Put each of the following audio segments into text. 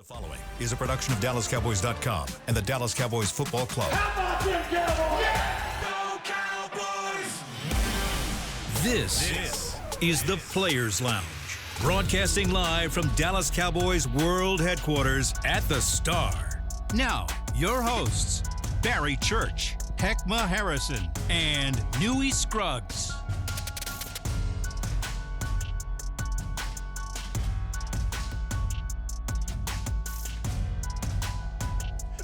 The following is a production of DallasCowboys.com and the Dallas Cowboys Football Club. How about them Cowboys? Yeah! Go Cowboys! This is the Players Lounge, broadcasting live from Dallas Cowboys World Headquarters at the Star. Now, your hosts, Barry Church, Hek'ma Harrison, and Newy Scruggs.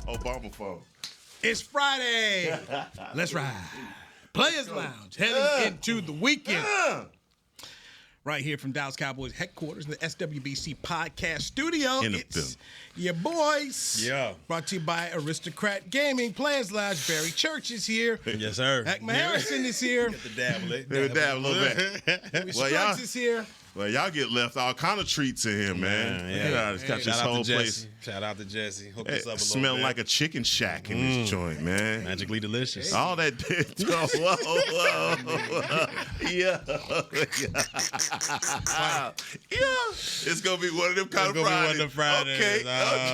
Obama phone. It's Friday. Let's ride. Players Lounge heading into the weekend. Right here from Dallas Cowboys headquarters in the SWBC podcast studio. It's your boys. Yeah. Brought to you by Aristocrat Gaming. Players Lounge. Barry Church is here. Yes, sir. Hek'ma Harrison is here. Get the dabble it. Dab a little bit. Newy Scruggs is here. Well, y'all get left all kind of treats in here, man. Yeah. It's got this Shout out whole to place. Jesse. Shout out to Jesse. Hook us up a little Smell bit. like a chicken shack in this joint, man. Magically delicious. All that. Yeah. It's gonna be one of them kind It's of gonna be Fridays. one of the Fridays. Okay.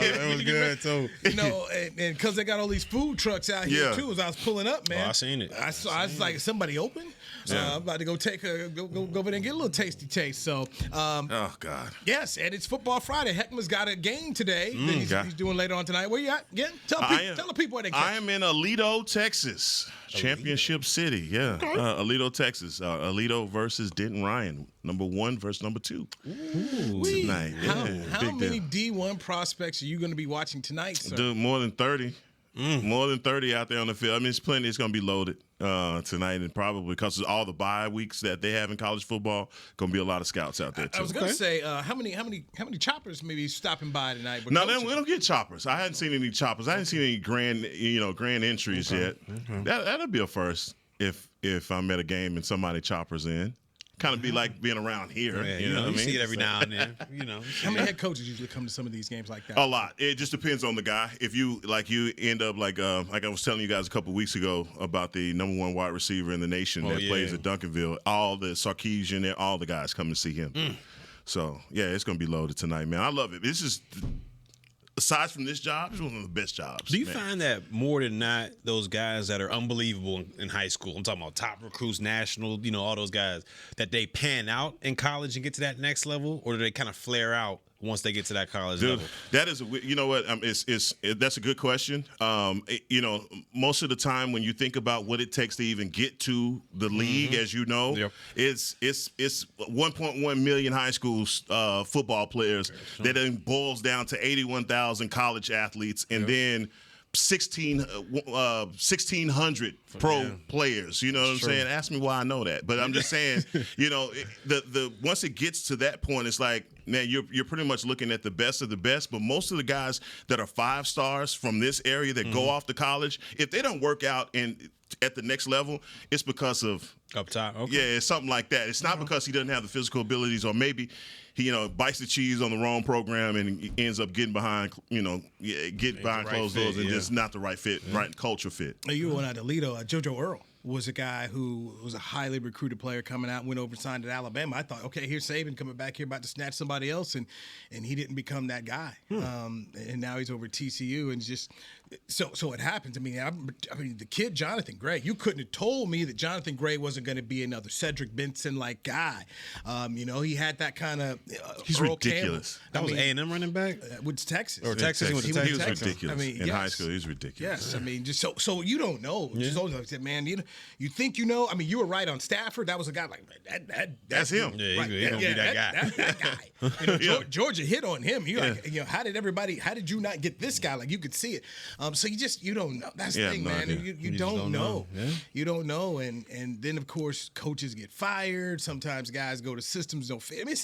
It was good too. You know, and because they got all these food trucks out here, too, as I was pulling up, man. Oh, I seen it. I was like, somebody open? I'm about to go go over there and get a little tasty taste. So, Oh God. yes, and it's Football Friday. Heckma's got a game today that he's doing later on tonight. Where you at again? Tell the people where they I catch. am in Alito, Texas. Championship City, yeah. Okay. Alito, Texas. Alito versus Denton Ryan. Number 1 versus number 2. Tonight. How Big many deal. D1 prospects are you going to be watching tonight, sir? Dude, more than 30. More than 30 out there on the field. I mean, it's plenty. It's going to be loaded tonight, and probably because of all the bye weeks that they have in college football, going to be a lot of scouts out there too. I was going to say, how many choppers maybe stopping by tonight? But No, coaches- we don't get choppers. I hadn't seen any choppers. I hadn't seen any grand entries yet. That'll be a first if I'm at a game and somebody choppers in. Kind of be like being around here. Yeah, you know what I you mean? see it every now and then. How many head coaches usually come to some of these games like that? A lot. It just depends on the guy. If you end up like I was telling you guys a couple of weeks ago about the number 1 wide receiver in the nation that plays at Duncanville. All the Sarkeesian there, all the guys come to see him. So yeah, it's gonna be loaded tonight, man. I love it. This is, aside from this job, it's one of the best jobs. Do you man. find that more than not, those guys that are unbelievable in high school, I'm talking about top recruits, national, all those guys, that they pan out in college and get to that next level, or do they kind of flare out once they get to that college Dude, level? that is that's a good question. Most of the time when you think about what it takes to even get to the league, as you know, it's 1.1 million high school football players that then boils down to 81,000 college athletes, and then 1,600 pro players. You know what I'm saying? Ask me why I know that, but I'm just saying, the once it gets to that point, it's like, man, you're pretty much looking at the best of the best. But most of the guys that are 5 stars from this area that go off to college, if they don't work out at the next level, it's because of Up top, okay. Yeah, it's something like that. It's not because he doesn't have the physical abilities, or maybe he, bites the cheese on the wrong program and he ends up getting behind, behind closed doors and just not the right fit, right culture fit. You were one at Alito. JoJo Earl was a guy who was a highly recruited player coming out, went over and signed at Alabama. I thought, okay, here's Saban coming back here about to snatch somebody else, and he didn't become that guy. And now he's over at TCU, and just so it happens. I mean, the kid Jonathan Gray. You couldn't have told me that Jonathan Gray wasn't going to be another Cedric Benson like guy. He had that kind of. He's Earl ridiculous. Campbell. That was A&M running back? With Texas. Or Texas. He was Texas. ridiculous. In high school, he was ridiculous. Yes, I mean, just so you don't know. Just always like I said, man, you think you know. I mean, you were right on Stafford. That was a guy like that's him. Yeah, right. he's gonna be that guy. That guy. Georgia hit on him. You like, how did you not get this guy? Like, you could see it. So you don't know. That's the thing, no man. idea. You don't know. Yeah. You don't know, and then of course coaches get fired. Sometimes guys go to systems don't fit. I mean,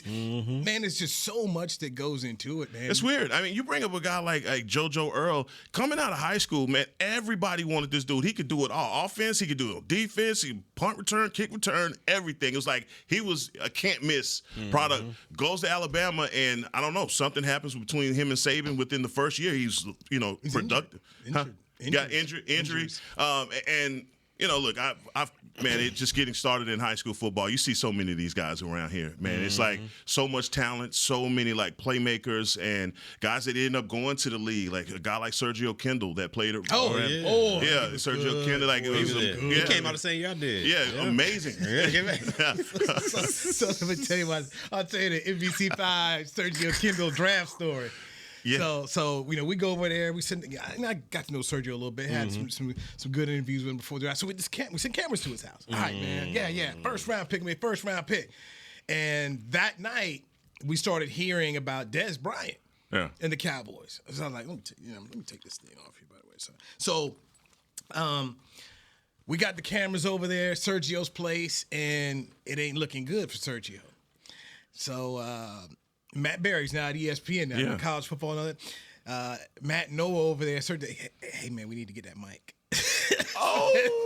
man, it's just so much that goes into it, man. It's weird. I mean, you bring up a guy like JoJo Earl coming out of high school, man. Everybody wanted this dude. He could do it all. Offense, he could do it. Defense, he punt return, kick return, everything. It was like he was a can't miss product. Goes to Alabama, and I don't know, something happens between him and Saban within the first year. He's productive. Injured. Got injury. And look, man, it just getting started in high school football. You see so many of these guys around here, man. It's like so much talent, so many like playmakers and guys that end up going to the league. Like a guy like Sergio Kindle that played. Sergio Kindle, like he came out the same year I did. Yeah, amazing. So let me tell you I'll tell you the NBC5 Sergio Kindle draft story. Yeah. So we go over there. I got to know Sergio a little bit. Had some good interviews with him before the draft. So we sent cameras to his house. All right, man. Yeah. First round pick. And that night we started hearing about Dez Bryant and the Cowboys. So I was like, let me take this thing off here, by the way. So we got the cameras over there, Sergio's place, and it ain't looking good for Sergio. So Matt Berry's now at ESPN now, college football and all that. Matt and Noah over there, hey man, we need to get that mic.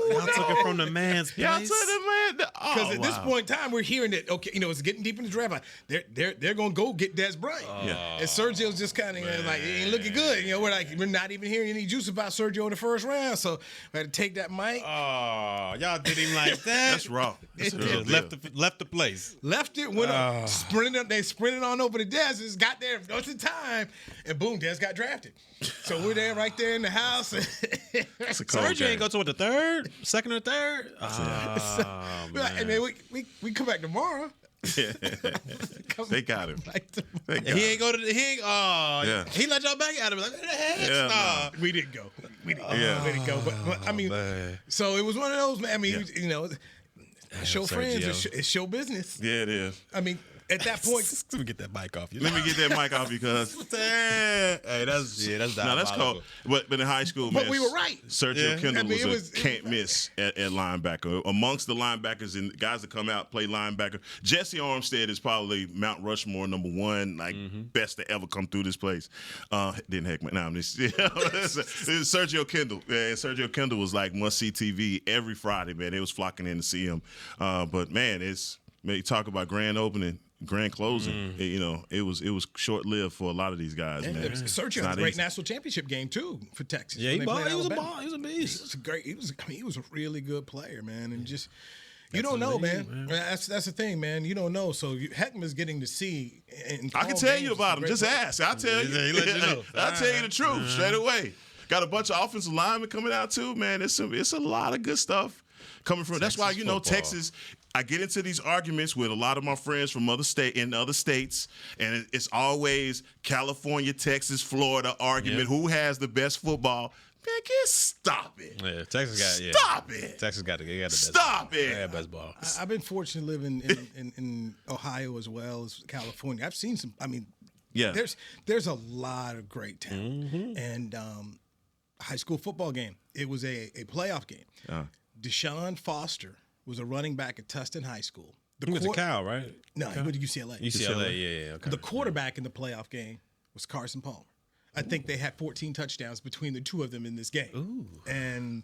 Y'all took it from the man's place. Y'all took the man. Because at this point in time, we're hearing that it's getting deep in the draft. Like, they're gonna go get Dez Bryant, and Sergio's just kind of like it ain't looking good. We're not even hearing any juice about Sergio in the first round. So we had to take that mic. Oh, y'all did him like that. That's wrong. Left the place. Left it. Went up, sprinted up. They sprinted on over to Dez. Just got there just in time, and boom, Dez got drafted. So we're there, right there in the house. Sergio ain't go to the second or third. Hey man, we come back tomorrow. They got him. He ain't go to he let y'all back at him. We didn't go. We didn't go. But I mean, so it was one of those, man. I mean, show friends. It's show business. Yeah, it is. I mean, at that point, let me get that mic off you. Let me get that mic off because that's cool. But in high school, man, we were right. Sergio Kindle was can't miss at linebacker. Amongst the linebackers and guys that come out play linebacker, Jesse Armstead is probably Mount Rushmore number one, like best to ever come through this place. Didn't Hek'ma. No, I'm just Sergio Kindle. Yeah, Sergio Kindle was like must see TV every Friday. Man, they was flocking in to see him. But man, you talk about grand opening. Grand closing, it was short lived for a lot of these guys. Man. Sergio had a great national championship game too for Texas. Yeah, he was a ball. He was a beast. He was a really good player, man. And just you don't know, man. That's the thing, man. You don't know. So Hek'ma's getting to see. I can tell you about him. Just ask. I'll tell you. He let you know. I'll tell you the truth straight away. Got a bunch of offensive linemen coming out too, man. It's a lot of good stuff coming from. Texas. That's why Texas. I get into these arguments with a lot of my friends from other states, and it's always California, Texas, Florida argument. Yep. Who has the best football? Man, stop it. Yeah, Texas got Stop it. Texas got the best. Stop ball. it. They got best ball. I've been fortunate living in Ohio as well as California. I've seen some. I mean, there's a lot of great talent, and high school football game. It was a playoff game. Deshaun Foster was a running back at Tustin High School. He went to Cal, right? No, he went to UCLA. UCLA, yeah. Okay. The quarterback in the playoff game was Carson Palmer. I think they had 14 touchdowns between the two of them in this game. Ooh. And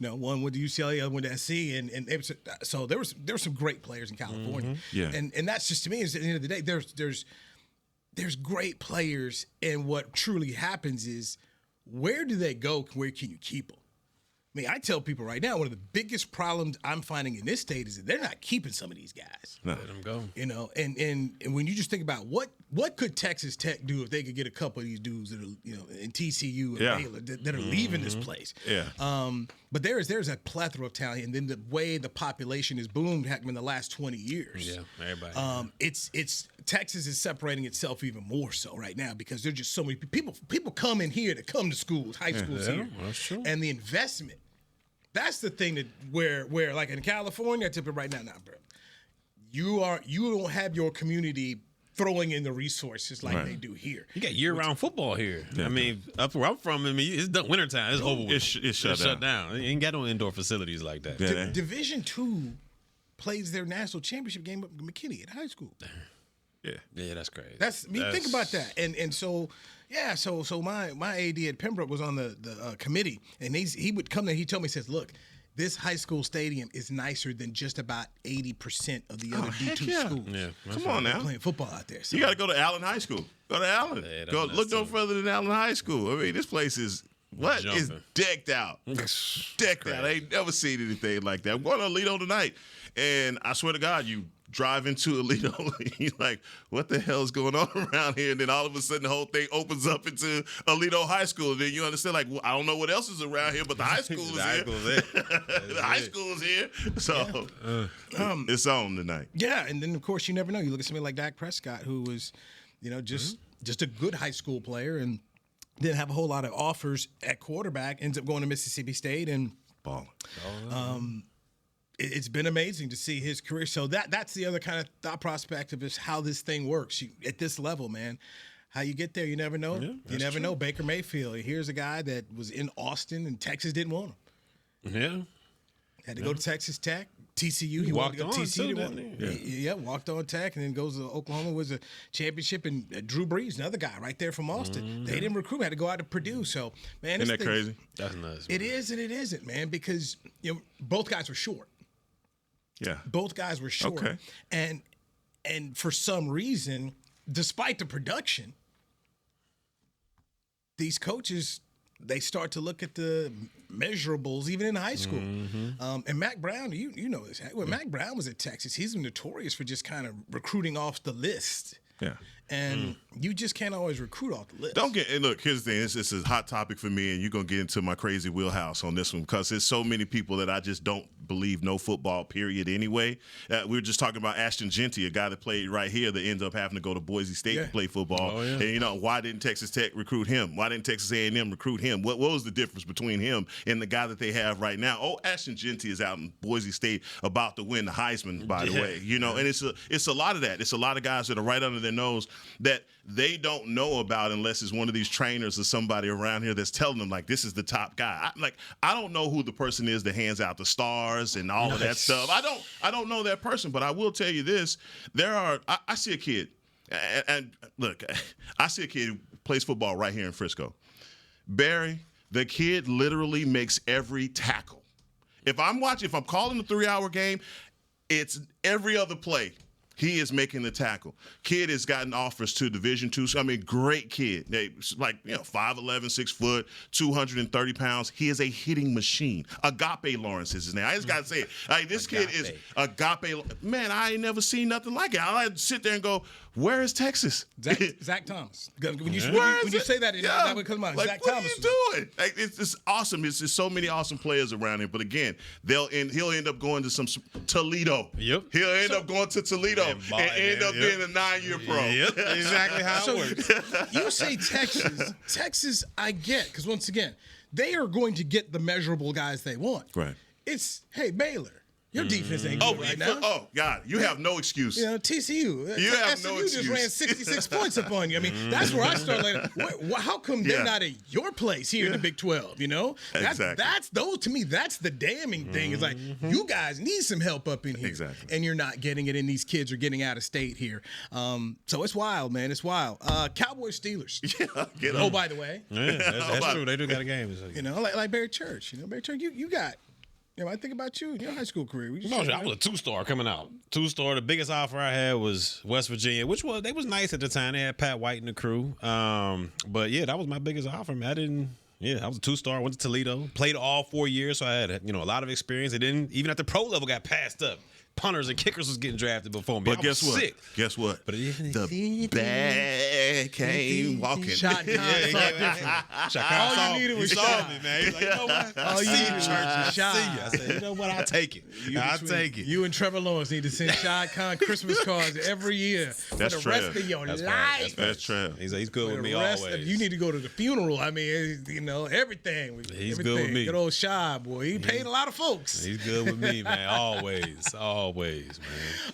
one went to UCLA, the other went to SC, and it was, so there were some great players in California. Yeah. And that's just, to me, is at the end of the day, there's great players, and what truly happens is where do they go? Where can you keep them? I mean, I tell people right now, one of the biggest problems I'm finding in this state is that they're not keeping some of these guys. Let them go. And when you just think about what could Texas Tech do if they could get a couple of these dudes that are, in TCU and Baylor that are leaving this place. Yeah. But there's a plethora of talent, and then the way the population has boomed, heck, in the last 20 years. Yeah, everybody. It's Texas is separating itself even more so right now because there's just so many people come in here to come to schools, high schools here. That's true. And the investment. That's the thing that where like in California, I tip it right now, bro. You don't have your community throwing in the resources like they do here. You got year-round football here. Yeah, I mean, up where I'm from, it's done wintertime. It's over with. It's shut down. You ain't got no indoor facilities like that. Division II plays their national championship game up in McKinney at high school. Yeah, that's crazy. Think about that. And so my AD at Pembroke was on the committee, and he would come there. He told me, he says, look, this high school stadium is nicer than just about 80% of the other D2 schools. Yeah, come on now, playing football out there. So. You got to go to Allen High School. Go to Allen. Go look no further than Allen High School. I mean, this place is What is decked out? Decked out. I ain't never seen anything like that. I'm going to Alito tonight, and I swear to God, you drive into Alito, you're like, what the hell is going on around here? And then all of a sudden, the whole thing opens up into Alito High School. And then you understand, like, well, I don't know what else is around here, but the high school is here. The high school is here. So it's on tonight. Yeah, and then, of course, you never know. You look at somebody like Dak Prescott, who was, just a good high school player and didn't have a whole lot of offers at quarterback, ends up going to Mississippi State and balling. It's been amazing to see his career. So that's the other kind of thought prospect of is how this thing works at this level, man. How you get there, you never know. Yeah, you never know. Baker Mayfield, here's a guy that was in Austin and Texas didn't want him. Yeah. Had to go to Texas Tech. TCU, he walked wanted to go on TCU. too, Yeah, walked on Tech, and then goes to Oklahoma, was a championship, and Drew Brees, another guy right there from Austin. They didn't recruit, had to go out to Purdue. So, man, isn't that crazy? That's nuts. It is and it isn't, man, because both guys were short. Yeah, both guys were short, okay. and for some reason, despite the production, these coaches, they start to look at the measurables even in high school. And Mac Brown, you know this. When Mac Brown was at Texas, he's notorious for just kind of recruiting off the list. Yeah. And you just can't always recruit off the list. Look, here's the thing. This is a hot topic for me, and you're going to get into my crazy wheelhouse on this one because there's so many people that I just don't believe no football, period, anyway. We were just talking about Ashton Genty, a guy that played right here that ended up having to go to Boise State to play football. Oh, yeah. And, why didn't Texas Tech recruit him? Why didn't Texas A&M recruit him? What was the difference between him and the guy that they have right now? Oh, Ashton Genty is out in Boise State about to win the Heisman, by the way. And it's a lot of that. It's a lot of guys that are right under their nose that they don't know about unless it's one of these trainers or somebody around here that's telling them, like, this is the top guy. I don't know who the person is that hands out the stars and all of that stuff. I don't know that person, but I will tell you this. I see a kid, and look, I see a kid who plays football right here in Frisco. Barry, the kid literally makes every tackle. If I'm calling a 3-hour game, it's every other play. He is making the tackle. Kid has gotten offers to Division II. Great kid. They 5'11", 6 foot, 230 pounds. He is a hitting machine. Agape Lawrence is his name. I just got to say it. This kid is Agape. Man, I ain't never seen nothing like it. I like to sit there and go, where is Texas? Zach Thomas. When you say that, that would come out. Like, Zach what Thomas. What are you doing? Like, it's awesome. It's just so many awesome players around here. But again, he'll end up going to some Toledo. Yep. He'll end up going to Toledo and end up being a 9-year pro. Yep. Exactly how it works. You say Texas. Texas, I get, because once again, they are going to get the measurable guys they want. Right. It's, hey, Baylor. Your defense ain't good right now. Oh, God. You have no excuse. TCU. You have SMU no excuse. just ran 66 points upon you. That's where I start how come they're not at your place here in the Big 12, Exactly. To me, that's the damning thing. It's like, you guys need some help up in here. Exactly. And you're not getting it, and these kids are getting out of state here. So it's wild, man. It's wild. Cowboys, Steelers. Yeah, by the way. Yeah, that's true. They do got a game. Like Barry Church. Barry Church, you got... I think about you in your high school career. I was a 2-star coming out. 2-star. The biggest offer I had was West Virginia, they was nice at the time. They had Pat White and the crew. But yeah, that was my biggest offer. I was a 2-star. Went to Toledo. Played all 4 years, so I had a lot of experience. Even at the pro level, got passed up. Punters and kickers was getting drafted before me. But guess what? Sick. Guess what? But the bag came walking. Shot all you needed was shot. Me, man. He's like, you know what? All you needed was shot. I said, you know what? I'll take it. I'll take it. You and Trevor Lawrence need to send Shad Khan Christmas cards every year for the rest of your life. That's Trev. He's good with me always. You need to go to the funeral. Everything. He's good with me. Good old Shad, boy. He paid a lot of folks. He's good with me, man. Always,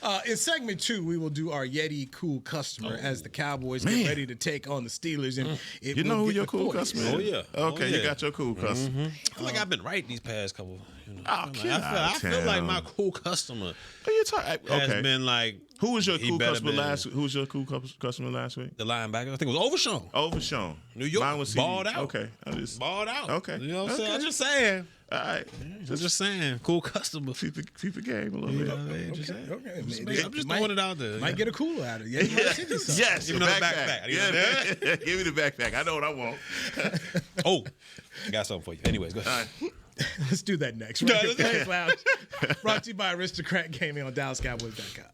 man. In segment 2, we will do our Yeti cool customer as the Cowboys get ready to take on the Steelers. And you know who your cool customer is? Oh, yeah. Okay, you got your cool customer. I feel like I've been right these past couple. I feel like my cool customer has been like. Who was your cool customer last week? Who was your cool customer last week? The linebacker. I think it was Overshown. Overshown. New York. Mine was balled out. Okay. Balled out. Okay. You know what I'm saying? I'm just saying. All right. Just saying. Cool customer. Keep the game a little bit. Okay. I'm just throwing it out there. Might get a cooler out of it. Yes. Give me another backpack. Yeah. Give me the backpack. I know what I want. I got something for you. Anyways, go ahead. Let's do that next. Right here, Players Lounge, brought to you by Aristocrat Gaming on DallasCowboys.com.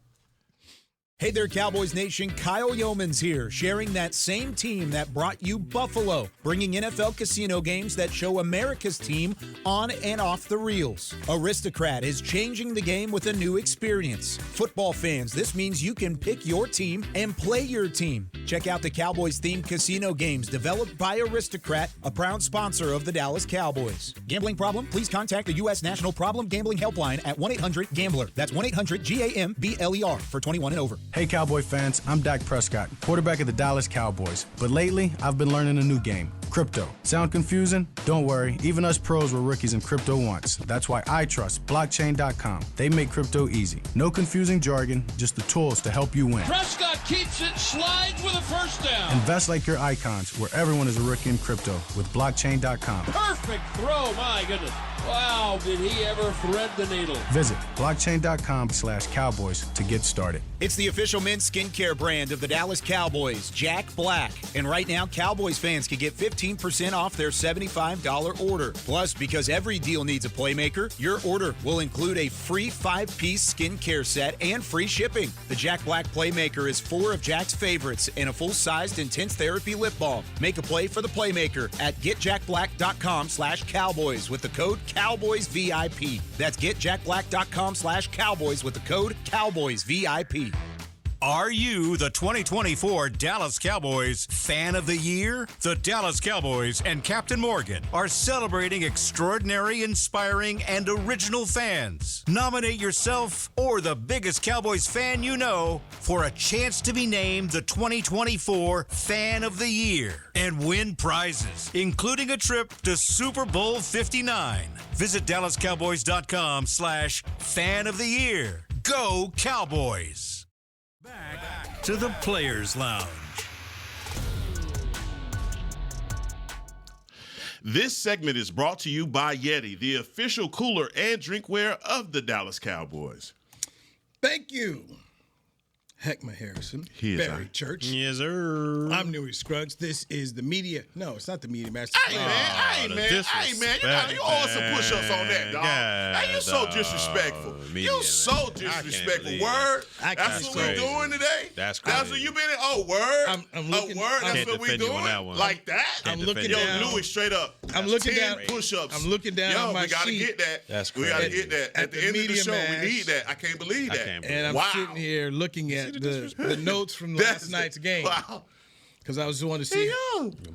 Hey there, Cowboys Nation. Kyle Yeomans here, sharing that same team that brought you Buffalo, bringing NFL casino games that show America's team on and off the reels. Aristocrat is changing the game with a new experience. Football fans, this means you can pick your team and play your team. Check out the Cowboys-themed casino games developed by Aristocrat, a proud sponsor of the Dallas Cowboys. Gambling problem? Please contact the U.S. National Problem Gambling Helpline at 1-800-GAMBLER. That's 1-800-GAMBLER for 21 and over. Hey Cowboy fans, I'm Dak Prescott, quarterback of the Dallas Cowboys. But lately, I've been learning a new game, crypto. Sound confusing? Don't worry, even us pros were rookies in crypto once. That's why I trust blockchain.com. They make crypto easy. No confusing jargon, just the tools to help you win. Prescott keeps it, slides with a first down. Invest like your icons, where everyone is a rookie in crypto with blockchain.com. Perfect throw, my goodness. Wow, did he ever thread the needle? Visit blockchain.com/cowboys to get started. It's the official men's skincare brand of the Dallas Cowboys, Jack Black. And right now, Cowboys fans can get 15% off their $75 order. Plus, because every deal needs a playmaker, your order will include a free 5-piece skincare set and free shipping. The Jack Black Playmaker is 4 of Jack's favorites and a full-sized intense therapy lip balm. Make a play for the playmaker at getjackblack.com/cowboys with the code CowboysVIP. That's getjackblack.com/cowboys with the code CowboysVIP. Are you the 2024 Dallas Cowboys Fan of the Year? The Dallas Cowboys and Captain Morgan are celebrating extraordinary, inspiring, and original fans. Nominate yourself or the biggest Cowboys fan you know for a chance to be named the 2024 Fan of the Year and win prizes, including a trip to Super Bowl 59. Visit DallasCowboys.com/Fan of the Year. Go Cowboys! Back to the Players Lounge. This segment is brought to you by Yeti, the official cooler and drinkware of the Dallas Cowboys. Thank you, Hek'ma Harrison, Barry Church. Yes, sir. I'm Newy Scruggs. This is the media. No, it's not the media master. Hey, man. You owe us some push-ups on that, dog. Hey, you so disrespectful. You so disrespectful. Word? That's what we're doing today? That's crazy. That's what you been in? Oh, word? I'm looking, word? That's what we doing? Like that? I'm looking down. Yo, Newy, straight up. I'm looking 10 down. push-ups. I'm looking down on my we got to sheet. get that. That's We got to crazy. get that. At the end of the show, we need that. I can't believe that. And I'm sitting here looking at the notes from last night's game. Wow. Because I was just wanting to see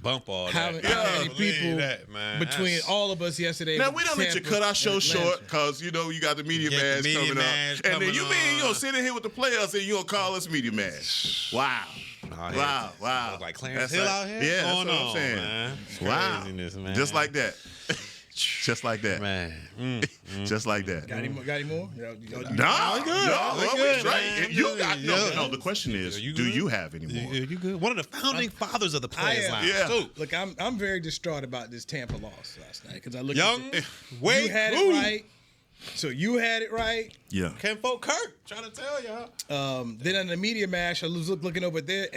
Bump all how that. many people man. between all of us yesterday. Now, we don't let you cut our show short because, you got the media mash coming up. And then you mean you sit in here with the players and you going to call us media mash. Wow. Wow. Like Clarence Hill out here? Yeah, that's going what I'm on, saying. man. Wow. Craziness, man. Just like that. Just like that. Man. Just like that. Got any more? No, we good. man. You got no. The question is, do you have any more? You good? One of the founding fathers of the Players Lounge, too. Look, I'm very distraught about this Tampa loss last night because I looked Young, at wait, you had it right. So you had it right. Yeah. Kenfolk Kirk trying to tell y'all. Then on the media mash, I was looking over there.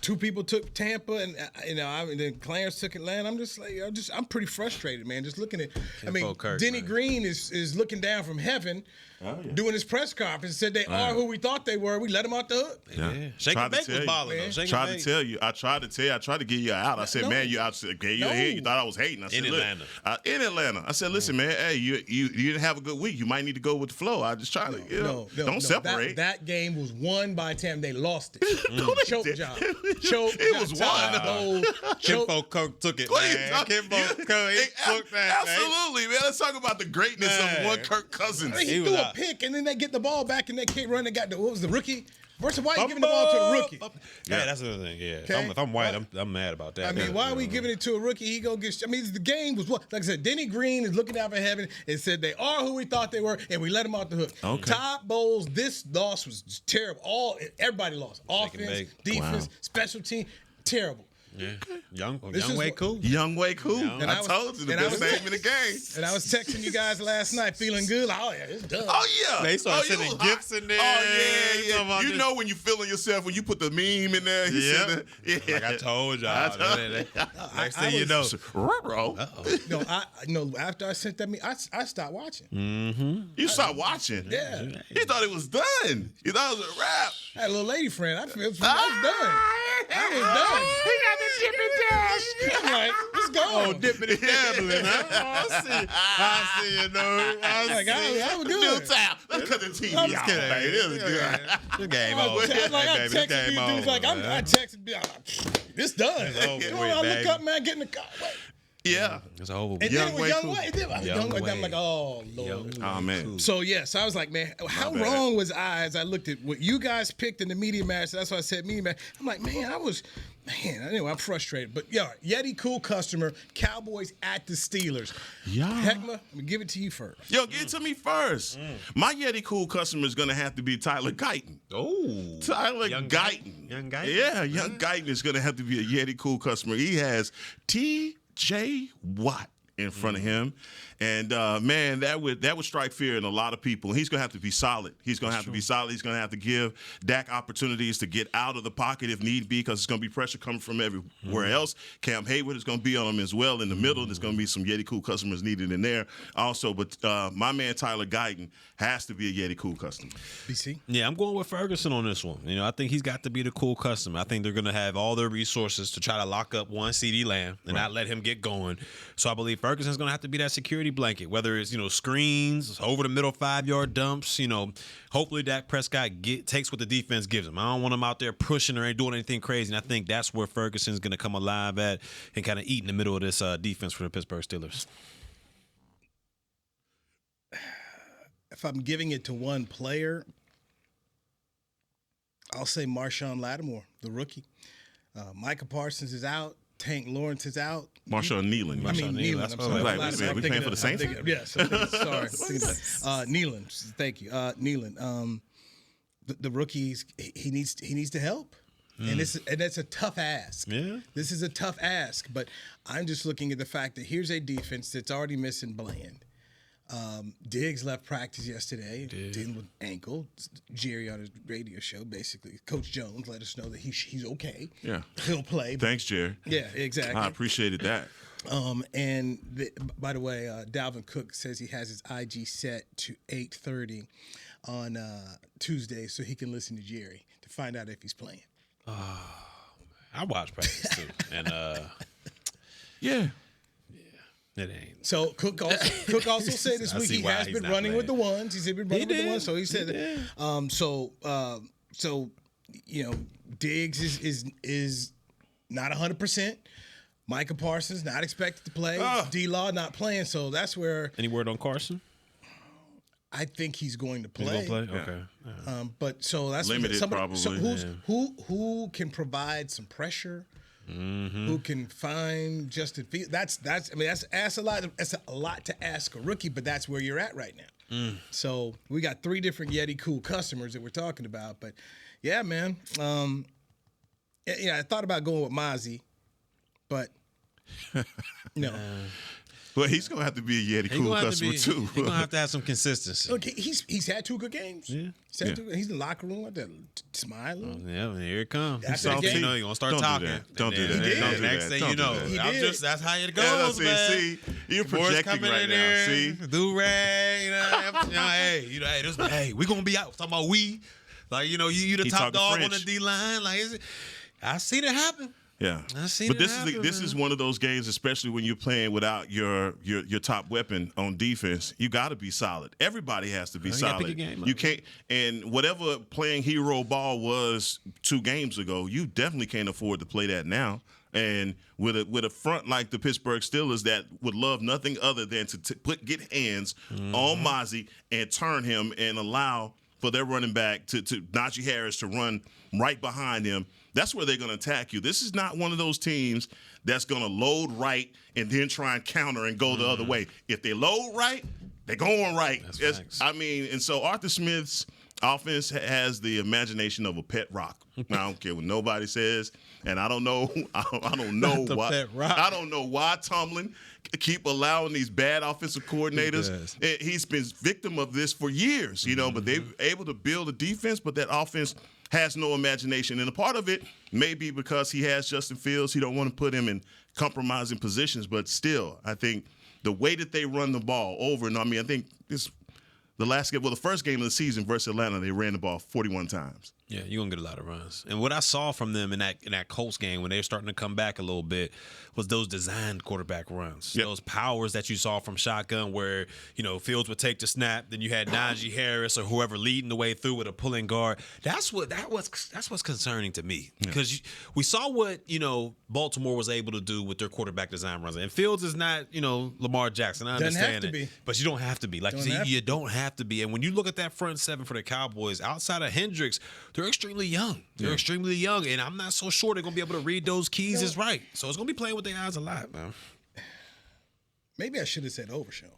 2 people took Tampa, and and then Clarence took Atlanta. I'm just like, I'm pretty frustrated, man. Just looking at, Kirk, Denny man. Green is looking down from heaven, doing his press conference. Said they are who we thought they were. We let them off the hook. Yeah. Shake and bake was balling, though. Shake and bake. Tell you. I tried to tell you. I tried to get you out. I said, man, I gave you a hit. You thought I was hating. I said, In Atlanta. In Atlanta. I said, listen, man, hey, you didn't have a good week. You might need to go with the flow. I just try to, don't separate. That game was won by Tampa. They lost it. Choke job. It was won. Kenfolk Kirk took it, man. Kenfolk Kirk, he took that. Absolutely, man. Let's talk about the greatness of one Kirk Cousins. He threw a pick, and then they get the ball back, and they can't run. They got what was the rookie? Versus why are you giving the ball to the rookie? Yeah, that's the other thing. Yeah, Okay. if I'm white, I'm mad about that. Why are we giving it to a rookie? He go get. The game was what? Like I said, Denny Green is looking out for heaven and said they are who we thought they were, and we let them off the hook. Okay. Todd Bowles, this loss was terrible. Everybody lost. Offense, defense, special team, terrible. Yeah. Young way cool. Young way cool. And I told you the best name in the game. And I was texting you guys last night, feeling good. Like, oh yeah, it's done. Oh yeah. They started sending gifts in there. Oh yeah. You know when you feeling yourself when you put the meme in there. Yeah. Yeah. Like I told y'all. Next thing you know. No, after I sent that, I stopped watching. You stopped watching. Yeah. You thought it was done. You thought it was a wrap. I had a little lady friend. I was done. I was done. He got the dip and dash. I'm like, let's go. Oh, dipping and dabbling, huh? Oh, I see you, know. I was good. Newtown. Let's cut the TV out, baby. This is good. This game over. I texted you dudes like, I texted you. This done. You know, I look up, man, get in the car. Wait. Yeah. It's over. And then it was Young Way. Young Way. I'm like, oh, Lord. Oh, man. So, yes, I was like, man, how wrong was I as I looked at what you guys picked in the media match? That's why I said media match. I'm like, man, anyway, I'm frustrated. But, yeah, Yeti, cool customer, Cowboys at the Steelers. Yeah. Hek'ma, I'm going to give it to you first. Yo, give it to me first. My Yeti cool customer is going to have to be Tyler Guyton. Oh. Tyler Young Guyton. Young Guyton? Yeah, Young Guyton is going to have to be a Yeti cool customer. He has T.J. Watt in front of him. And, man, that would strike fear in a lot of people. He's going to have to be solid. He's going to have to be solid. He's going to have to give Dak opportunities to get out of the pocket if need be because it's going to be pressure coming from everywhere else. Cam Hayward is going to be on him as well in the middle. There's going to be some Yeti Cool customers needed in there also. But my man Tyler Guyton has to be a Yeti Cool customer. BC? Yeah, I'm going with Ferguson on this one. You know, I think he's got to be the cool customer. I think they're going to have all their resources to try to lock up one CeeDee Lamb and not let him get going. So I believe Ferguson's going to have to be that security blanket, whether it's, screens, over the middle 5-yard dumps, hopefully Dak Prescott takes what the defense gives him. I don't want him out there pushing or ain't doing anything crazy. And I think that's where Ferguson's going to come alive at and kind of eat in the middle of this defense for the Pittsburgh Steelers. If I'm giving it to one player, I'll say Marshawn Lattimore, the rookie. Micah Parsons is out. Tank Lawrence is out. Marshawn Nealon. Nealon. I'm sorry. Like, wait a minute, we playing for the Saints? Yes. Sorry. Nealon. Thank you. Nealon. The rookies, he needs to help. And it's a tough ask. Yeah. This is a tough ask. But I'm just looking at the fact that here's a defense that's already missing Bland. Diggs left practice yesterday, dealing with ankle. Jerry on his radio show, basically, Coach Jones let us know that he's okay. Yeah, he'll play. Thanks, Jerry. Yeah, exactly. I appreciated that. By the way, Dalvin Cook says he has his IG set to 8:30 on Tuesday, so he can listen to Jerry to find out if he's playing. I watch practice too, and yeah. It ain't. So Cook also said this week he has been running with the ones. He's been running with the ones. So he said that. So Diggs is not 100%. Micah Parsons not expected to play. D-Law not playing. So that's where. Any word on Carson? I think he's going to play. He's going to play. Okay. Yeah. But so that's limited probably. So who can provide some pressure? Mm-hmm. Who can find Justin Fields? That's a lot. That's a lot to ask a rookie, but that's where you're at right now. So we got 3 different Yeti cool customers that we're talking about. But yeah, man. I thought about going with Mozzie, but no. Well, he's gonna have to be a Yeti cool customer too. He's gonna have to have some consistency. Look, he's had 2 good games. Yeah, he's in the locker room with that smiling. Here it comes. That's you're gonna start talking. Don't do that. Next thing you know, that's how it goes, man. See, you're projecting right now. See, do rag. Hey, we gonna be out. Talking about we, you the top dog on the D line. I seen it happen. Yeah, but this is one of those games, especially when you're playing without your top weapon on defense. You got to be solid. Everybody has to be solid. You can't, and whatever playing hero ball was 2 games ago, you definitely can't afford to play that now. And with a front like the Pittsburgh Steelers that would love nothing other than to get hands on Mozzie and turn him and allow for their running back to Najee Harris to run right behind him. That's where they're going to attack you. This is not one of those teams that's going to load right and then try and counter and go the other way. If they load right, they're going right. And so Arthur Smith's offense has the imagination of a pet rock. I don't care what nobody says, and I don't know. I don't know why. Pet rock. I don't know why Tomlin keep allowing these bad offensive coordinators. He's been victim of this for years, But they're able to build a defense, but that offense has no imagination. And a part of it may be because he has Justin Fields. He don't want to put him in compromising positions, but still, I think the way that they run the ball over and I think the first game of the season versus Atlanta, they ran the ball 41 times. Yeah, you're going to get a lot of runs. And what I saw from them in that Colts game when they were starting to come back a little bit was those designed quarterback runs. Yep. Those powers that you saw from shotgun where, Fields would take the snap, then you had Najee Harris or whoever leading the way through with a pulling guard. That's what's concerning to me. Because we saw what, Baltimore was able to do with their quarterback design runs. And Fields is not, Lamar Jackson. I understand it. But you don't have to be. Like you don't have to be. And when you look at that front seven for the Cowboys, outside of Hendricks, they're extremely young. They're extremely young, and I'm not so sure they're going to be able to read those keys as right. So it's going to be playing with their eyes a lot, man. Maybe I should have said Overshown.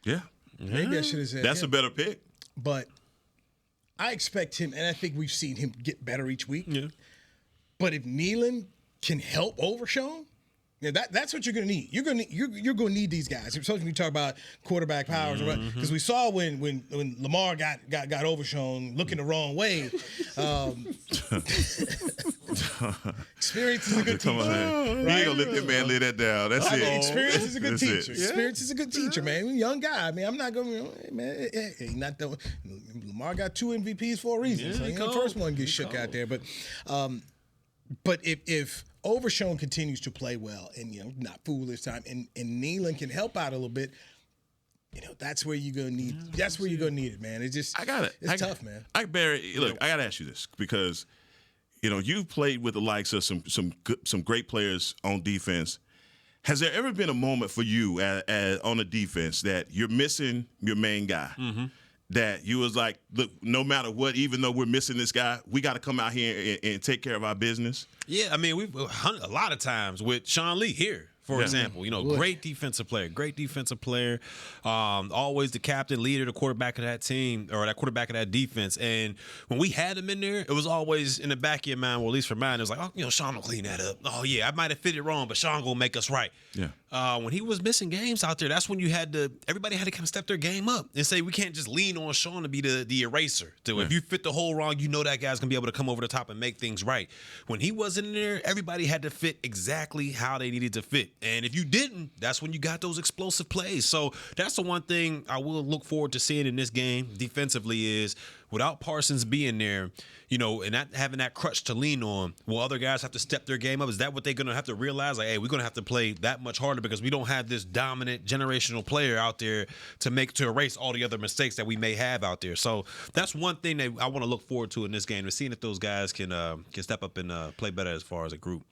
Yeah. Maybe I should have said that's him. A better pick. But I expect him, and I think we've seen him get better each week. Yeah. But if Nealon can help Overshown, that's what you're going to need. You're going to need these guys. Especially when you talk about quarterback powers, because we saw when Lamar got Overshown looking the wrong way. Experience is a good teacher. Right? You ain't gonna let that man lay that down. That's it. Experience is a good teacher. Experience is a good teacher, man. Young guy. I mean, I'm not going to, man. Not the Lamar got 2 MVPs for a reason. So the first one gets shook out there, but if Overshown continues to play well and not fool this time, and Nealon can help out a little bit, that's where you're gonna need. That's where you're gonna need it, man. It's just It's tough, man. Barry, look, I gotta ask you this because you've played with the likes of some great players on defense. Has there ever been a moment for you on the defense that you're missing your main guy? Mm-hmm. That you was like, look, no matter what, even though we're missing this guy, we got to come out here and take care of our business? Yeah, I mean, we've a lot of times with Sean Lee here, for example. Great defensive player. Always the captain, leader, the quarterback of that team, or that quarterback of that defense. And when we had him in there, it was always in the back of your mind, well, at least for mine, it was like, Sean will clean that up. Oh, yeah, I might have fit it wrong, but Sean going to make us right. Yeah. When he was missing games out there, that's when everybody had to kind of step their game up and say, we can't just lean on Sean to be the eraser. If you fit the hole wrong, that guy's going to be able to come over the top and make things right. When he wasn't in there, everybody had to fit exactly how they needed to fit. And if you didn't, that's when you got those explosive plays. So that's the one thing I will look forward to seeing in this game defensively is without Parsons being there, and not having that crutch to lean on, will other guys have to step their game up? Is that what they're going to have to realize? Like, hey, we're going to have to play that much harder because we don't have this dominant generational player out there to erase all the other mistakes that we may have out there. So that's one thing that I want to look forward to in this game, is seeing if those guys can step up and play better as far as a group.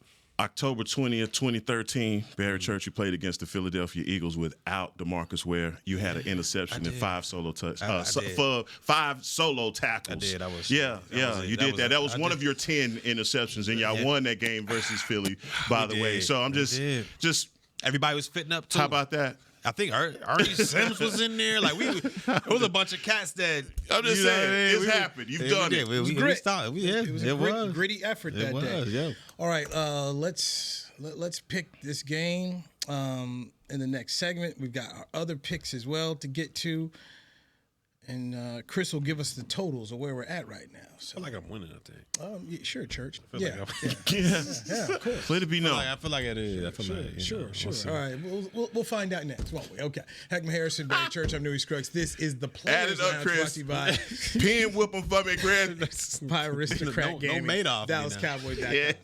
October 20th, 2013, Barry Church, you played against the Philadelphia Eagles without DeMarcus Ware. You had an interception and 5 solo tackles. 5 solo tackles. I did. You did that. That was one of your 10 interceptions, and y'all won that game versus Philly, by the way. So I'm just everybody was fitting up too. How about that? I think Ernie Sims was in there. Like it was a bunch of cats that. I'm just saying, it's happened. You've done it. It was a gritty effort that day. Yeah. All right, let's pick this game in the next segment. We've got our other picks as well to get to, and Chris will give us the totals of where we're at right now. So, I feel like I'm winning, I think. Yeah, sure, Church. Yeah, of course. Let it be known. I feel like it is. Sure. All right, we'll find out next, won't we? Okay. Hek'ma Harrison, Barry Church. I'm Newy Scruggs. This is the Players Lounge, brought to you by Pin whip them for me, Greg. by Aristocrat Gaming. No Madoff. Dallas Cowboys. Yeah.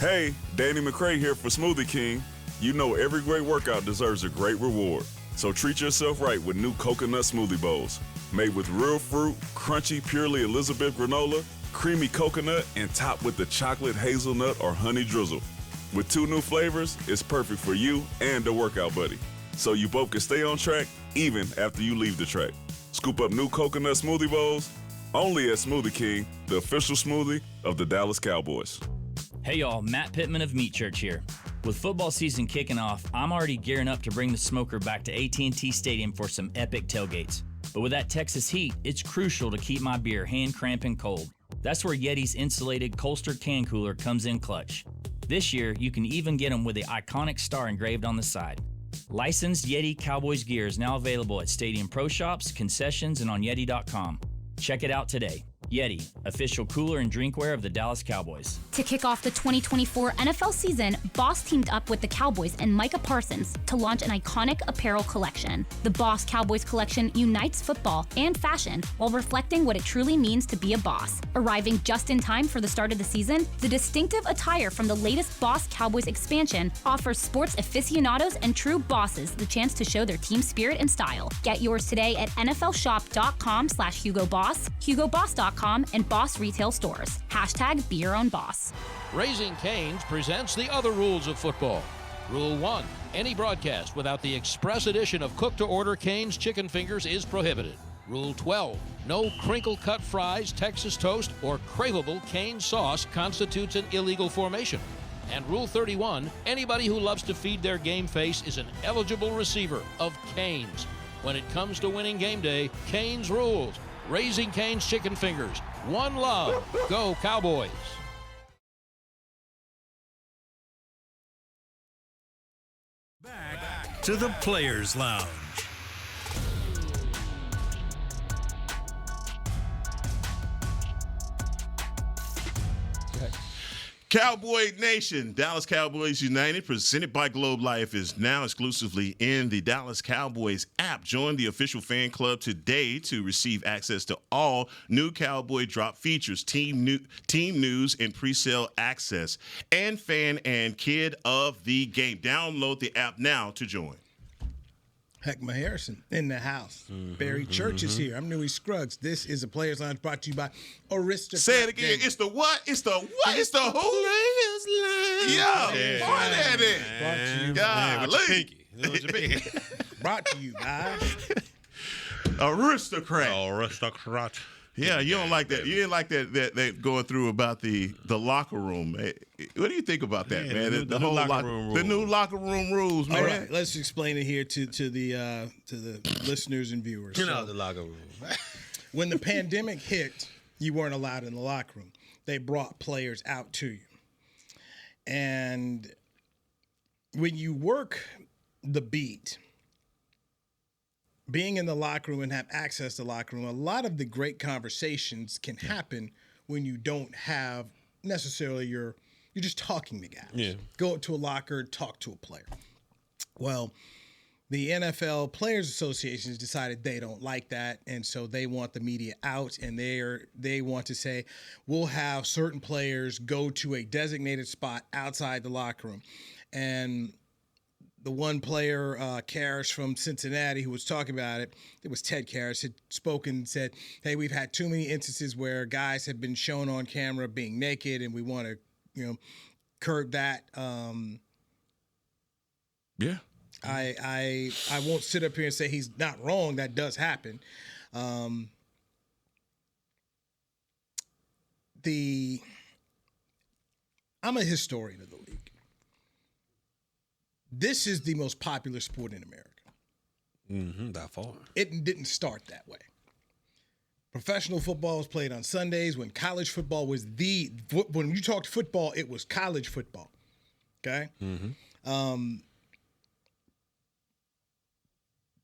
Hey, Danny McCray here for Smoothie King. You know every great workout deserves a great reward. So treat yourself right with new coconut smoothie bowls. Made with real fruit, crunchy, purely Elizabeth granola, creamy coconut, and topped with the chocolate hazelnut or honey drizzle. With 2 new flavors, it's perfect for you and the workout buddy. So you both can stay on track even after you leave the track. Scoop up new coconut smoothie bowls only at Smoothie King, the official smoothie of the Dallas Cowboys. Hey y'all, Matt Pittman of Meat Church here. With football season kicking off, I'm already gearing up to bring the smoker back to AT&T Stadium for some epic tailgates. But with that Texas heat, it's crucial to keep my beer hand cramping cold. That's where Yeti's insulated Colster can cooler comes in clutch. This year, you can even get them with the iconic star engraved on the side. Licensed Yeti Cowboys gear is now available at Stadium Pro Shops, concessions, and on Yeti.com. Check it out today. Yeti, official cooler and drinkware of the Dallas Cowboys. To kick off the 2024 NFL season, Boss teamed up with the Cowboys and Micah Parsons to launch an iconic apparel collection. The Boss Cowboys collection unites football and fashion while reflecting what it truly means to be a boss. Arriving just in time for the start of the season, the distinctive attire from the latest Boss Cowboys expansion offers sports aficionados and true bosses the chance to show their team spirit and style. Get yours today at nflshop.com/HugoBoss, HugoBoss.com, and Boss retail stores. # be your own boss. Raising Cane's presents the other rules of football. Rule 1. Any broadcast without the express edition of cook-to-order Cane's chicken fingers is prohibited. Rule 12. No crinkle-cut fries, Texas toast, or craveable Cane's sauce constitutes an illegal formation. And Rule 31. Anybody who loves to feed their game face is an eligible receiver of Cane's. When it comes to winning game day, Cane's rules. Raising Cane's chicken fingers. One love. Go Cowboys. Back to the Players Lounge. Cowboy Nation, Dallas Cowboys United, presented by Globe Life, is now exclusively in the Dallas Cowboys app. Join the official fan club today to receive access to all new Cowboy drop features, team news, and pre-sale access, and fan and kid of the game. Download the app now to join. Hek'ma Harrison in the house. Barry Church is here. I'm Newy Scruggs. This is a Players Lounge brought to you by Aristocrat. Say it again. It's the what? It's the what? It's the who? Players Lounge. Yeah. Point at it. Brought to you God, Brought to you by Aristocrat. Aristocrat. Yeah, you don't like that. You didn't like that going through about the locker room. What do you think about that, man? The whole locker room rules. The new locker room rules, man. All right, let's explain it here to the listeners and viewers. You know the locker room. When the pandemic hit, you weren't allowed in the locker room. They brought players out to you. And when you work the beat, being in the locker room and have access to the locker room, a lot of the great conversations can happen when you don't have necessarily you're just talking to guys. Yeah. Go to a locker, talk to a player. Well, the NFL Players Association has decided they don't like that, and so they want the media out, and they want to say, we'll have certain players go to a designated spot outside the locker room. And the one player, Karras from Cincinnati, who was talking about it was Ted Karras, had spoken and said, hey, we've had too many instances where guys have been shown on camera being naked, and we want to, curb that. Yeah. I won't sit up here and say he's not wrong. That does happen. I'm a historian of the league. This is the most popular sport in America. That far. It didn't start that way. Professional football was played on Sundays when college football was when you talked football, it was college football. Okay?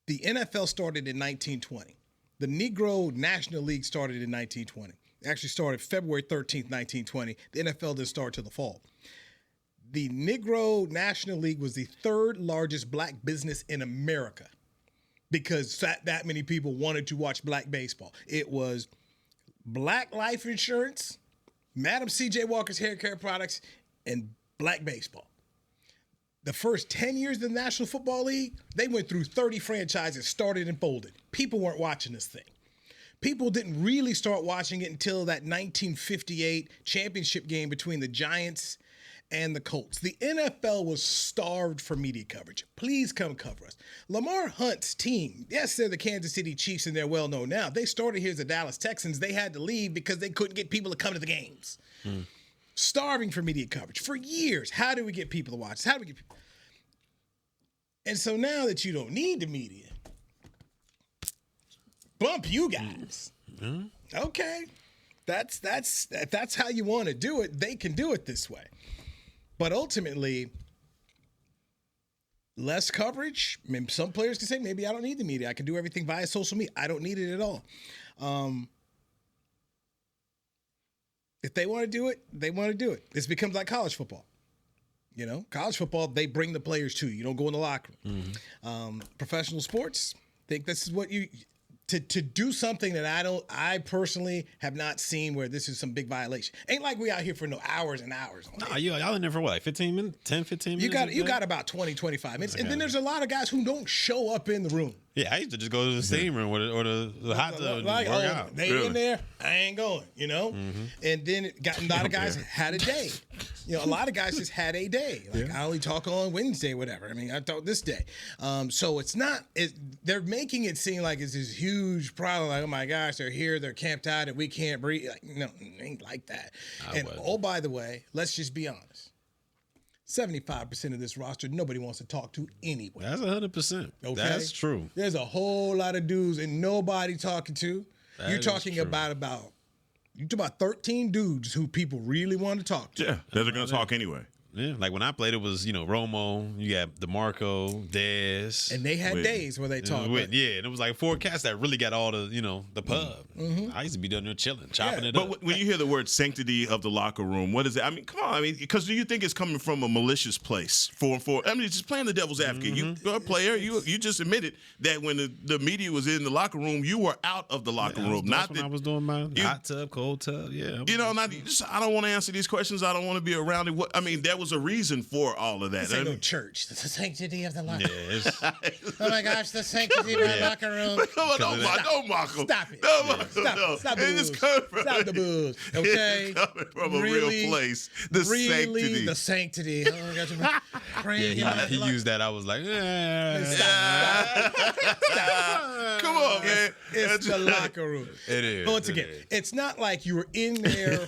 The NFL started in 1920. The Negro National League started in 1920. It actually started February 13th, 1920. The NFL didn't start till the fall. The Negro National League was the third largest black business in America because that many people wanted to watch black baseball. It was Black Life Insurance, Madam C.J. Walker's Hair Care Products, and black baseball. The first 10 years of the National Football League, they went through 30 franchises, started and folded. People weren't watching this thing. People didn't really start watching it until that 1958 championship game between the Giants and the Colts. The NFL was starved for media coverage. Please come cover us. Lamar Hunt's team, yes, they're the Kansas City Chiefs and they're well known now. They started here as the Dallas Texans. They had to leave because they couldn't get people to come to the games. Starving for media coverage for years. How do we get people to watch? How do we get people? And so now that you don't need the media, bump you guys. Okay. If that's how you want to do it, they can do it this way. But ultimately, less coverage. I mean, some players can say, maybe I don't need the media. I can do everything via social media. I don't need it at all. If they want to do it, they want to do it. This becomes like college football. You know, college football, they bring the players to you. You don't go in the locker room. Professional sports, I think this is what to do something that I personally have not seen where this is some big violation. Ain't like we out here for no hours and hours. No, y'all in there for what, like 15 minutes, 10, 15 minutes? You got about 20, 25 minutes. And then there's a lot of guys who don't show up in the room. Yeah, I used to just go to the steam room or the hot tub and work out. They in there, I ain't going, you know? And then a lot of guys had a day. You know, a lot of guys just had a day. Like, I only talk on Wednesday, whatever. I mean, I talk this day. So it's not, they're making it seem like it's this huge problem. Like, oh my gosh, they're here, they're camped out, and we can't breathe. Like, no, it ain't like that. Oh, by the way, let's just be honest. 75% of this roster, nobody wants to talk to anyway. That's 100%. Okay? That's true. There's a whole lot of dudes and nobody talking to. You're talking about 13 dudes who people really want to talk to. Yeah, they're going to talk anyway. Yeah, like when I played, it was, Romo, you got DeMarco, Dez. And they had days where they talked. And it was like 4 cats that really got all the, the pub. I used to be down there chilling, chopping it up. But when you hear the word sanctity of the locker room, what is it? I mean, come on. I mean, because do you think it's coming from a malicious place? Just playing the devil's advocate. You're a player. You just admitted that when the media was in the locker room, you were out of the locker room. Not that I was doing my hot tub, cold tub. Yeah. I don't want to answer these questions. I don't want to be around it. There was a reason for all of that. This ain't no church. The sanctity of the locker room. Yeah, oh my gosh, the sanctity of the locker room. Don't mock him. Stop it. Stop the booze. Stop the booze. Okay. It's coming from a real place. The sanctity. The sanctity. Oh my gosh. He used that. I was like, Stop. Come on, man. It's the locker room. It is. Once again, it's not like you were in there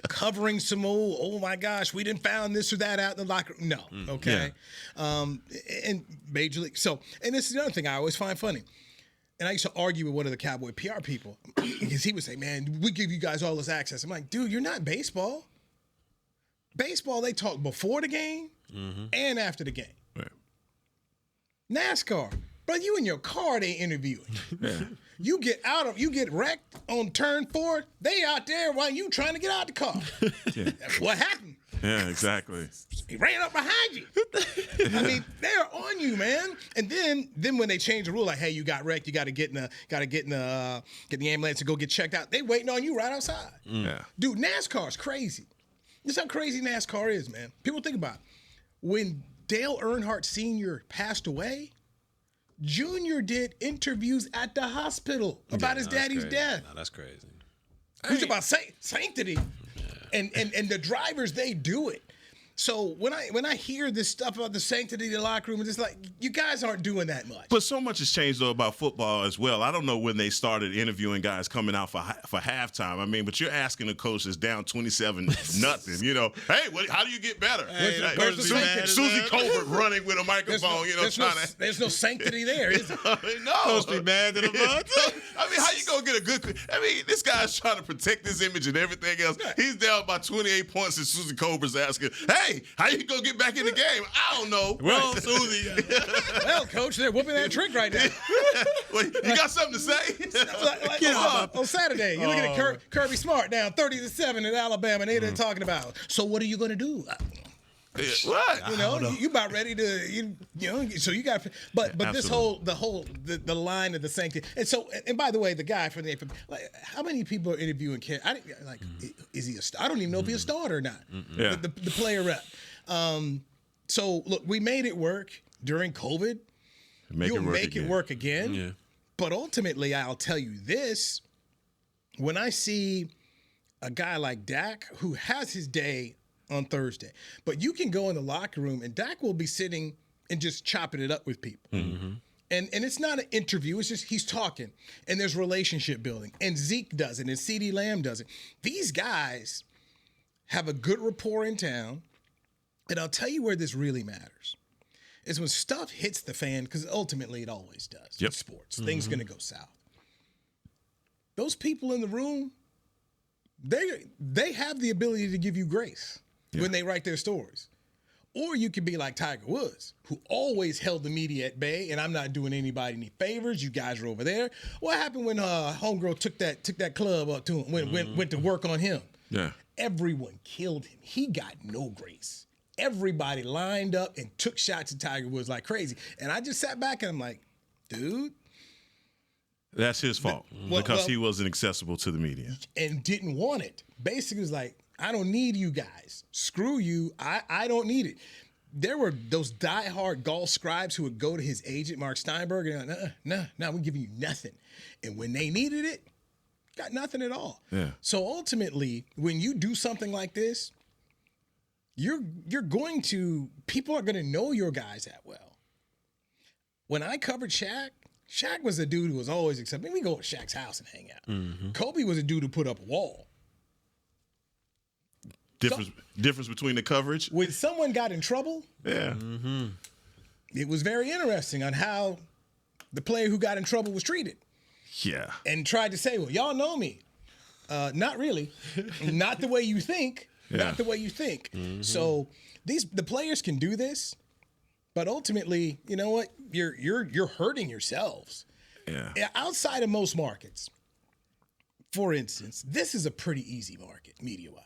covering some oh my gosh, we didn't found this or that out in the locker room. No. Okay. Yeah. And Major League. So, and this is another thing I always find funny. And I used to argue with one of the Cowboy PR people because he would say, man, we give you guys all this access. I'm like, dude, you're not baseball. Baseball, they talk before the game and after the game. Right. NASCAR, bro, you in your car, they interviewing. Yeah. You get wrecked on turn 4, they out there while you trying to get out the car. Yeah. What happened? Yeah, exactly. He ran up behind you. I mean, they're on you, man. And then when they change the rule, like, hey, you got wrecked, you got to get in the ambulance and go get checked out. They waiting on you right outside. Yeah, dude, NASCAR's crazy. This is how crazy NASCAR is, man. People think about it. When Dale Earnhardt Sr. passed away, Junior did interviews at the hospital about his daddy's death. No, that's crazy. He's about sanctity. And the drivers, they do it. So when I hear this stuff about the sanctity of the locker room, it's like, you guys aren't doing that much. But so much has changed, though, about football as well. I don't know when they started interviewing guys coming out for halftime. I mean, but you're asking a coach that's down 27-0, hey, how do you get better? Susie Colbert running with a microphone, there's no sanctity there, is there? No. Supposed to be mad to the butt. I mean, how you going to get a good – I mean, this guy's trying to protect his image and everything else. He's down by 28 points and Susie Colbert's asking, hey, how you gonna get back in the game? I don't know. Well, Susie. Well, coach, they're whooping that trick right now. Wait, you got something to say? On Saturday, you're looking at Kirby Smart down 30-7 at Alabama, and they're talking about. So what are you gonna do? What? You about ready to so you got but this the line of the sanctity. And so, and by the way, the guy from the how many people are interviewing is he a star? I don't even know if he's a starter or not. Yeah. The player rep. So look, we made it work during COVID. You'll make it work again. Yeah. But ultimately, I'll tell you this: when I see a guy like Dak who has his day on Thursday, but you can go in the locker room and Dak will be sitting and just chopping it up with people. Mm-hmm. And it's not an interview. It's just he's talking and there's relationship building. And Zeke does it and CeeDee Lamb does it. These guys have a good rapport in town. And I'll tell you where this really matters. Is when stuff hits the fan, because ultimately it always does. Yep. In sports. Things going to go south. those people in the room, they have the ability to give you grace when they write their stories. Or you could be like Tiger Woods, who always held the media at bay, and I'm not doing anybody any favors. You guys are over there. What happened when homegirl took that club up to him, went to work on him? Yeah. Everyone killed him. He got no grace. Everybody lined up and took shots at Tiger Woods like crazy. And I just sat back and I'm like, dude. That's his fault because he wasn't accessible to the media. And didn't want it. Basically, it was like, I don't need you guys. Screw you. I don't need it. There were those diehard golf scribes who would go to his agent, Mark Steinberg, and like, no, we're giving you nothing. And when they needed it, got nothing at all. Yeah. So ultimately, when you do something like this, you're going to, people are going to know your guys that well. When I covered Shaq was a dude who was always accepted. We go to Shaq's house and hang out. Mm-hmm. Kobe was a dude who put up a wall. Difference between the coverage? When someone got in trouble, it was very interesting on how the player who got in trouble was treated. Yeah. And tried to say, well, y'all know me. Not really. Not the way you think. Yeah. Not the way you think. Mm-hmm. So the players can do this, but ultimately, you know what? You're hurting yourselves. Yeah. Outside of most markets, for instance, this is a pretty easy market, media-wise.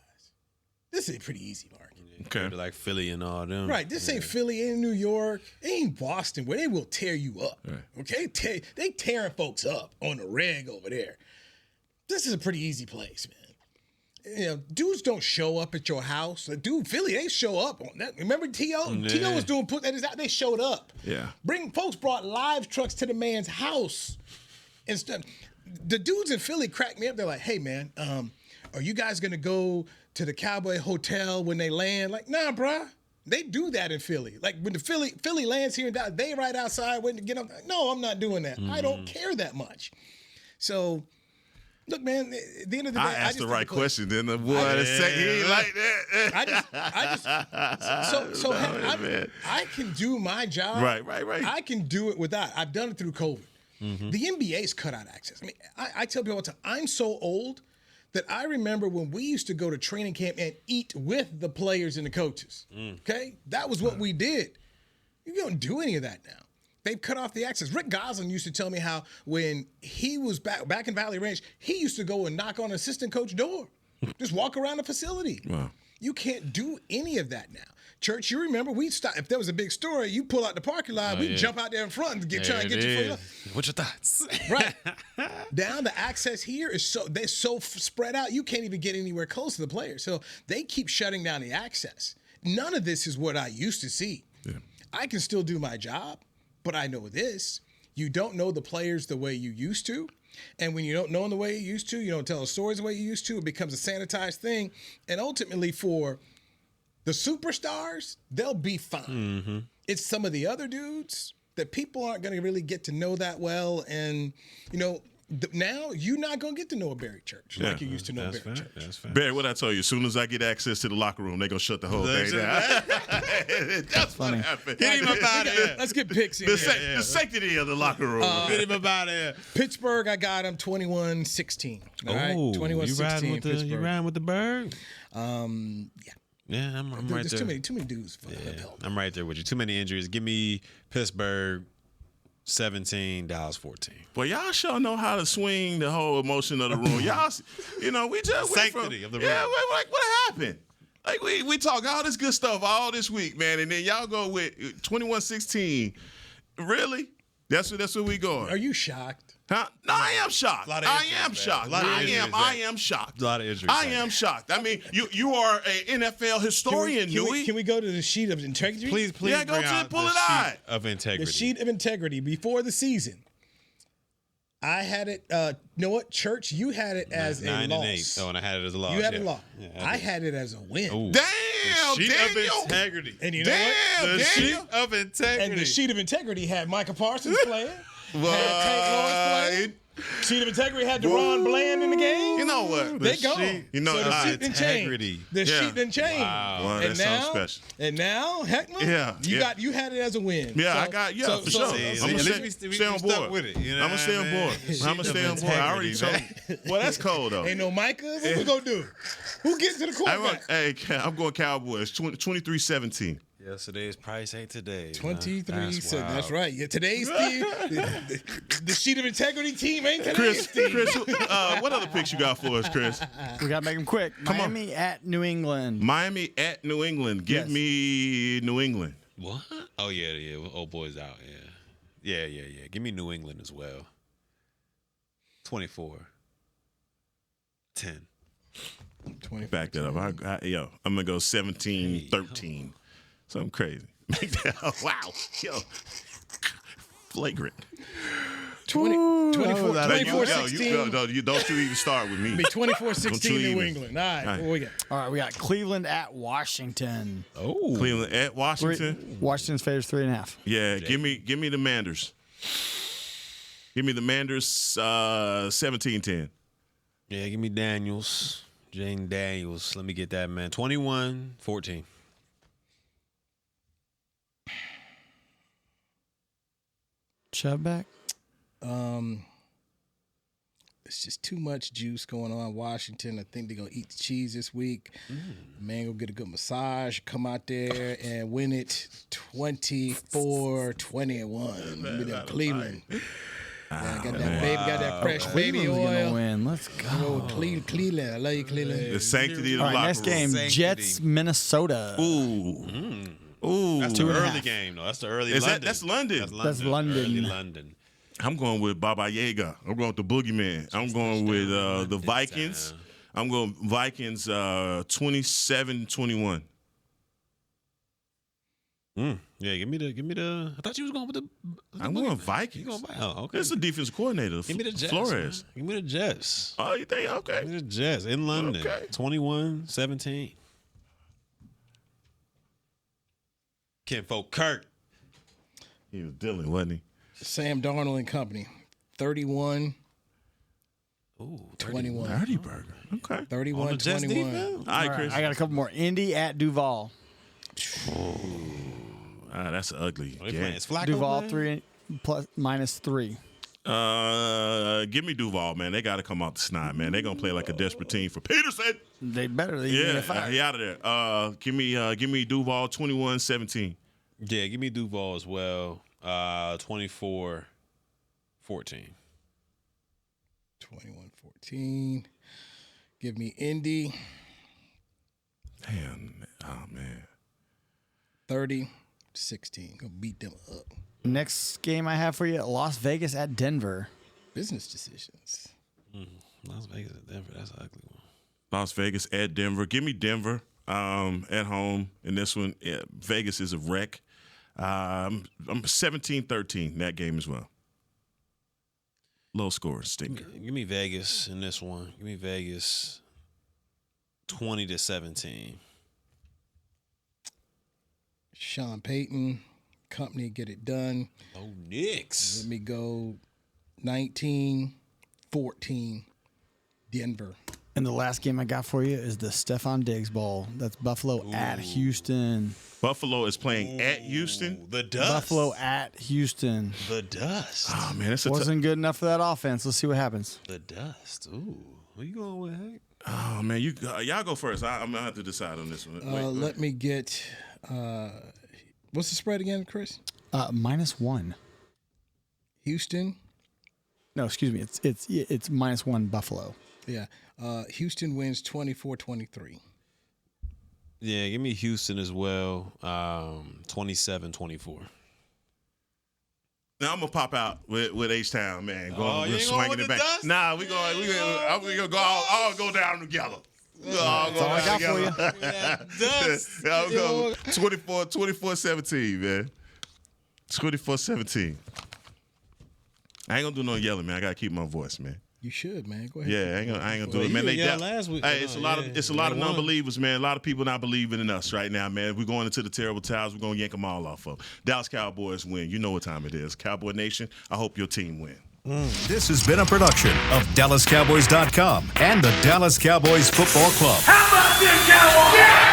This is a pretty easy market. Okay. Like Philly and all them. Right. This ain't Philly, ain't New York, ain't Boston, where they will tear you up. Right. Okay? They tearing folks up on the reg over there. This is a pretty easy place, man. You know, dudes don't show up at your house. Dude, Philly, they show up on that. Remember T.O.? Yeah. T.O. was doing put that out. They showed up. Yeah. Folks brought live trucks to the man's house and stuff. The dudes in Philly cracked me up. They're like, hey, man, are you guys going to go to the Cowboy Hotel when they land? Like, nah, bruh. They do that in Philly. Like, when the Philly lands here, they right outside waiting to get up. No, I'm not doing that. I don't care that much. So, look, man, at the end of the day, I asked the right question. Then the boy he ain't like that. I can do my job. Right. I can do it without. I've done it through COVID. Mm-hmm. The NBA's cut out access. I mean, I tell people all the time, I'm so old that I remember when we used to go to training camp and eat with the players and the coaches. Okay? That was what we did. You don't do any of that now. They've cut off the access. Rick Goslin used to tell me how when he was back in Valley Ranch, he used to go and knock on an assistant coach door. Just walk around the facility. Wow. You can't do any of that now. Church, you remember, we'd stop. If there was a big story, you pull out the parking lot, we'd jump out there in front and try to get you free. What's your thoughts? Right. Now the access here is so spread out, you can't even get anywhere close to the players. So they keep shutting down the access. None of this is what I used to see. Yeah. I can still do my job, but I know this. You don't know the players the way you used to. And when you don't know them the way you used to, you don't tell the stories the way you used to, it becomes a sanitized thing. And ultimately for the superstars, they'll be fine. Mm-hmm. It's some of the other dudes that people aren't going to really get to know that well. And, you know, now you're not going to get to know a Barry Church like you used to know Barry Church. That's fair. Barry, what I tell you, as soon as I get access to the locker room, they're going to shut the whole thing down. That's what happened. Get him up out of here. Let's get picks in The sanctity of the locker room. Get him up out of here. Pittsburgh, I got him 21-16. All right? 21-16. You riding with the bird? Yeah. Yeah, I'm right there. There's too many dudes. I'm right there with you. Too many injuries. Give me Pittsburgh 17, Dallas 14. Well, y'all sure know how to swing the whole emotion of the room. Y'all, you know, we just Sanctity of the room. Yeah, like what happened? Like we talk all this good stuff all this week, man, and then y'all go with 21-16. Really? That's what we going. Are you shocked? Huh? No, I am shocked. I am shocked. I am shocked. A lot of injuries. I am shocked. I mean, you are an NFL historian, Newy. Can we go to the sheet of integrity? Please. Yeah, go to pull it out. Of integrity. The sheet of integrity before the season. I had it. You know what, Church? You had it as a 9 loss. and 8. Oh, and I had it as a loss. You had a loss. Yeah, I had it as a win. Ooh. Damn, the sheet Daniel. of integrity. And you know what? The sheet of integrity. And the sheet of integrity had Micah Parsons playing. What? Had Tank Lawrence playing. Sheet of integrity had Deron Bland in the game. You know what? They gone. So the sheet didn't change. The sheet didn't change. Wow. Well, and that's now, something special. And now, Hek'ma, you had it as a win. Yeah, for sure. I'm gonna stay on board with it. You know I'm gonna stay on board. I'm gonna stay on board. I already told you. Well, that's cold though. Ain't no Micah. What we gonna do? Who gets to the quarterback? I'm going Cowboys. 23-17. Yesterday's price ain't today. 23. That's right. Yeah, today's team, the sheet of integrity team ain't today's team. Chris, what other picks you got for us, Chris? We got to make them quick. Miami at New England. Miami at New England. Give me New England. What? Oh, yeah. Old boy's out, yeah. Give me New England as well. 24-10. Back that up. I'm going to go 17-13. Something crazy. Wow. Yo. Flagrant. 24-16. You don't even start with me. Be 24-16 New England. All right. What we got? All right, we got Cleveland at Washington. Oh. Cleveland at Washington. Washington's favors 3.5. Yeah, give me the Manders. Give me the Manders 17-10. Yeah, give me Daniels. Jane Daniels. Let me get that, man. 21-14. Chubb back? It's just too much juice going on in Washington. I think they're going to eat the cheese this week. Man, go get a good massage, come out there and win it 24-21. Give me that Cleveland. Got that baby, got that fresh baby oil. Gonna win. Let's go. Cleveland. I love you, Cleveland. The sanctity of the All right, locker next game, room. Jets, Minnesota. Ooh. That's the early game, though. That's the early London. That's London. That's London. Early London. I'm going with Baba Yaga. I'm going with the Boogeyman. I'm going with the Vikings. I'm going Vikings 27-21. Yeah, give me the. I thought you was going with the. I'm going Vikings. Okay. This is the defensive coordinator. Give me the Jets. Flores. Man. Give me the Jets. Oh, you think? Okay. Give me the Jets in London. Okay. 21-17. Kinfolk Kirk. He was dealing, wasn't he? Sam Darnold and company. 31. Ooh, 21. Dirty burger. Okay. 31-21. All right, Chris. I got a couple more. Indy at Duval. That's an ugly game. It's Flacco Duval playing? -3. Give me Duval, man. They got to come out the snide, man. They're gonna play like a desperate team for Peterson. They better. He out of there. Give me Duval 21-17. Yeah, give me Duval as well. 24-14. 21-14. Give me Indy. Damn. Oh man. 30-16. Gonna beat them up. Next game I have for you, Las Vegas at Denver. Business decisions. Las Vegas at Denver. That's an ugly one. Las Vegas at Denver. Give me Denver at home in this one. Yeah, Vegas is a wreck. I'm 17-13 that game as well. Low score stinker. Give me Vegas in this one. Give me Vegas 20-17. Sean Payton, company, get it done. Oh, Knicks. Let me go 19-14, Denver. And the last game I got for you is the Stephon Diggs Bowl. That's Buffalo at Houston. Buffalo is playing at Houston. The Dust. Buffalo at Houston. The Dust. Oh man, that's wasn't good enough for that offense. Let's see what happens. The Dust. Ooh, where you going with, Hank? Oh man, y'all go first. I'm gonna have to decide on this one. Let me get. What's the spread again, Chris? -1. Houston. No, excuse me. It's -1 Buffalo. Yeah. Houston wins 24-23. Yeah, give me Houston as well. 27-24. Now I'm gonna pop out with H-Town, man. You swinging it back. Dust? Nah, we gonna go all go down together. That's all I got for you. Dust. I'll go 24-17, man. 24-17. I ain't gonna do no yelling, man. I gotta keep my voice, man. You should, man. Go ahead. Yeah, I ain't gonna do it, man. Last week. Hey, it's a lot of non-believers, man. A lot of people not believing in us right now, man. We're going into the terrible times. We're gonna yank them all off of. Dallas Cowboys win. You know what time it is. Cowboy Nation. I hope your team win. This has been a production of DallasCowboys.com and the Dallas Cowboys Football Club. How about them Cowboys? Yeah!